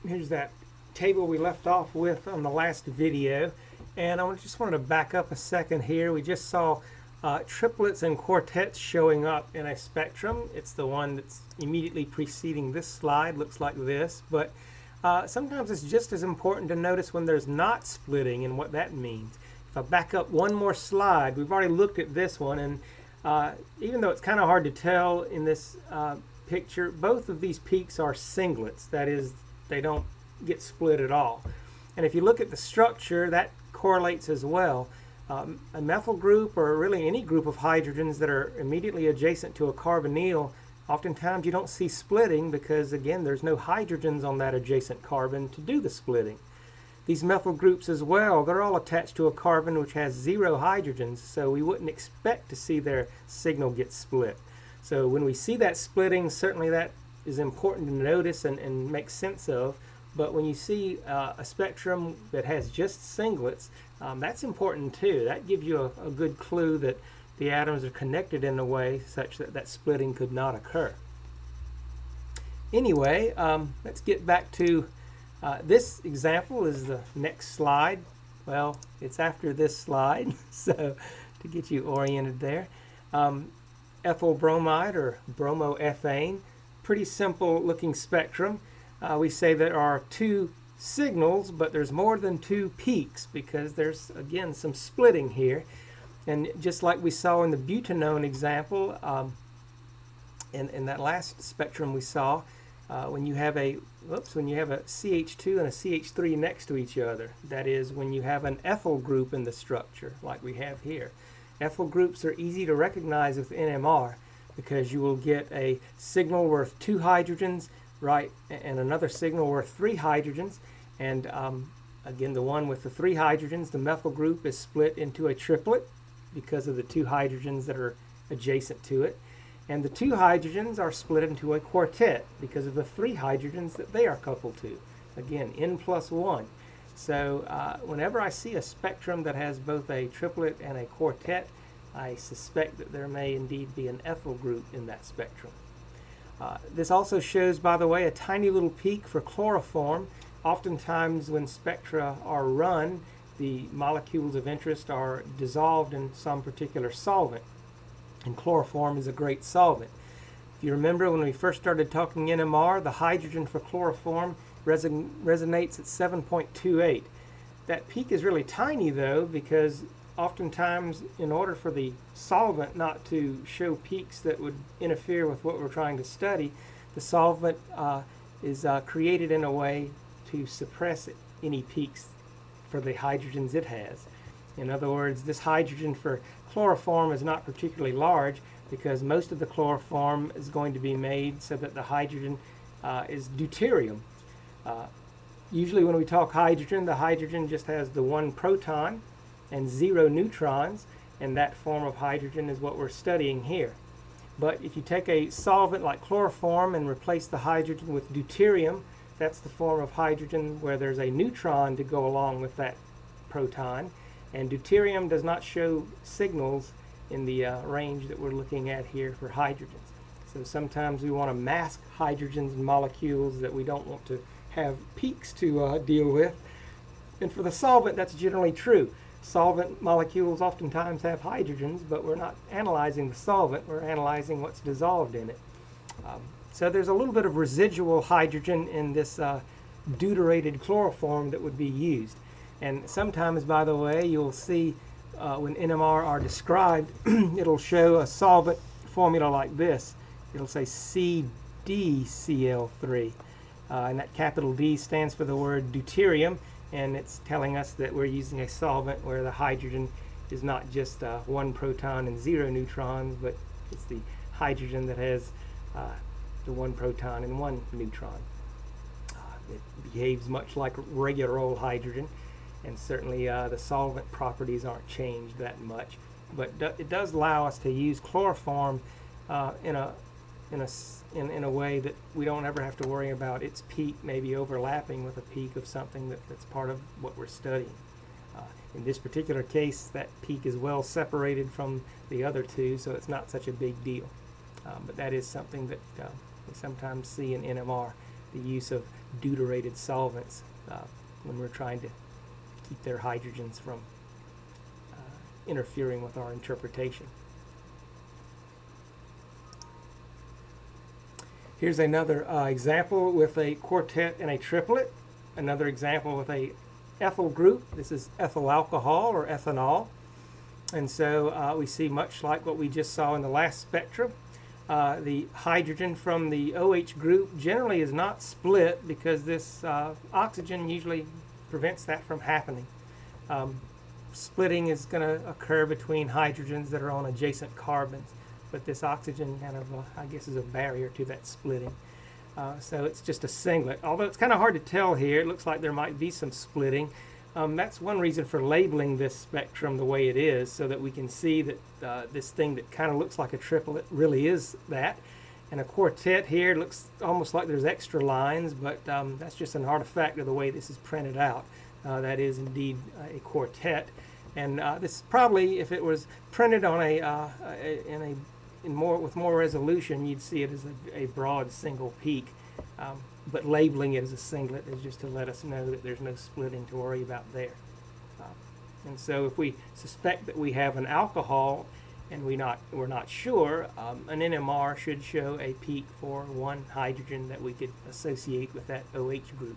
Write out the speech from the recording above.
Here's that table we left off with on the last video, and I just wanted to back up a second here. We just saw triplets and quartets showing up in a spectrum. It's the one that's immediately preceding this slide, looks like this, but sometimes it's just as important to notice when there's not splitting and what that means. If I back up one more slide, we've already looked at this one, and even though it's kind of hard to tell in this picture, both of these peaks are singlets. That is, they don't get split at all. And if you look at the structure, that correlates as well. A methyl group, or really any group of hydrogens that are immediately adjacent to a carbonyl, oftentimes you don't see splitting because, again, there's no hydrogens on that adjacent carbon to do the splitting. These methyl groups as well, they're all attached to a carbon which has 0 hydrogens, so we wouldn't expect to see their signal get split. So when we see that splitting, certainly that is important to notice and make sense of. But when you see a spectrum that has just singlets, that's important too. That gives you a good clue that the atoms are connected in a way such that that splitting could not occur. Anyway, let's get back to this example is the next slide. Well, it's after this slide, so to get you oriented there. Ethyl bromide, or bromoethane, pretty simple looking spectrum. We say there are 2 signals, but there's more than 2 peaks because there's, again, some splitting here. And just like we saw in the butanone example, in that last spectrum we saw, when you have a CH2 and a CH3 next to each other, that is, when you have an ethyl group in the structure, like we have here. Ethyl groups are easy to recognize with NMR because you will get a signal worth 2 hydrogens, right, and another signal worth 3 hydrogens. And again, the one with the 3 hydrogens, the methyl group, is split into a triplet because of the 2 hydrogens that are adjacent to it. And the 2 hydrogens are split into a quartet because of the 3 hydrogens that they are coupled to. Again, N+1. So whenever I see a spectrum that has both a triplet and a quartet, I suspect that there may indeed be an ethyl group in that spectrum. This also shows, by the way, a tiny little peak for chloroform. Oftentimes when spectra are run, the molecules of interest are dissolved in some particular solvent. And chloroform is a great solvent. If you remember when we first started talking NMR, the hydrogen for chloroform resonates at 7.28. That peak is really tiny though, because oftentimes in order for the solvent not to show peaks that would interfere with what we're trying to study, the solvent is created in a way to suppress any peaks for the hydrogens it has. In other words, this hydrogen for chloroform is not particularly large because most of the chloroform is going to be made so that the hydrogen is deuterium. Usually when we talk hydrogen, the hydrogen just has the 1 proton and 0 neutrons, and that form of hydrogen is what we're studying here. But if you take a solvent like chloroform and replace the hydrogen with deuterium, that's the form of hydrogen where there's a neutron to go along with that proton. And deuterium does not show signals in the range that we're looking at here for hydrogens. So sometimes we want to mask hydrogens and molecules that we don't want to have peaks to deal with. And for the solvent, that's generally true. Solvent molecules oftentimes have hydrogens, but we're not analyzing the solvent, we're analyzing what's dissolved in it. So there's a little bit of residual hydrogen in this deuterated chloroform that would be used. And sometimes, by the way, you'll see when NMR are described, it'll show a solvent formula like this. It'll say CdCl3. And that capital D stands for the word deuterium, and it's telling us that we're using a solvent where the hydrogen is not just 1 proton and 0 neutrons, but it's the hydrogen that has the 1 proton and 1 neutron. It behaves much like regular old hydrogen, and certainly the solvent properties aren't changed that much. But it does allow us to use chloroform in a way that we don't ever have to worry about its peak maybe overlapping with a peak of something that's part of what we're studying. In this particular case, that peak is well separated from the other 2, so it's not such a big deal. But that is something that we sometimes see in NMR the use of deuterated solvents when we're trying to keep their hydrogens from interfering with our interpretation. Here's another example with a quartet and a triplet. Another example with a ethyl group. This is ethyl alcohol or ethanol. And so we see much like what we just saw in the last spectrum. The hydrogen from the OH group generally is not split because this oxygen usually prevents that from happening. Splitting is going to occur between hydrogens that are on adjacent carbons, but this oxygen kind of, I guess, is a barrier to that splitting. So it's just a singlet. Although it's kind of hard to tell here, it looks like there might be some splitting. That's one reason for labeling this spectrum the way it is, so that we can see that this thing that kind of looks like a triplet really is that. And a quartet here looks almost like there's extra lines, but that's just an artifact of the way this is printed out. That is indeed a quartet. And this probably, if it was printed on with more resolution, you'd see it as a broad single peak. But labeling it as a singlet is just to let us know that there's no splitting to worry about there. And so if we suspect that we have an alcohol and we're not sure, an NMR should show a peak for one hydrogen that we could associate with that OH group.